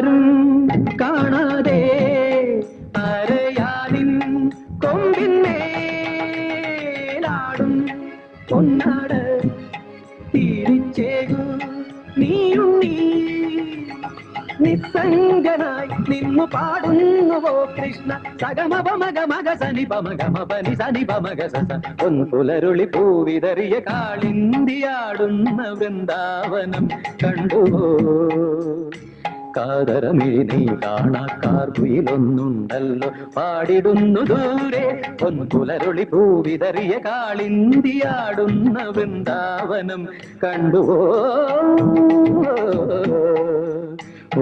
ആരും കാണാതെ അരയാലിൻ കൊമ്പിന്മേലാടും പൊന്നാട് തിരിച്ചേകു നീയുണ്ണീ നിസ്സംഗനായി നിന്നു പാടുന്നുവോ കൃഷ്ണ സഗമപ മഗ മഗ സനി പമഗമ പനി സനി പമഗ സസ പൊൻപുലരുളി പൂവിതറിയ കാളിന്തിയാടുന്ന വൃന്ദാവനം കണ്ടുവോ കാതരമിഴി കാണാക്കാർകുയിലൊന്നുണ്ടല്ലോ പാടിടുന്നു ദൂരെ പൊൻപുലരുളി പൂവിതറിയ കാളിന്തിയാടുന്ന വൃന്ദാവനം കണ്ടുവോ ഓ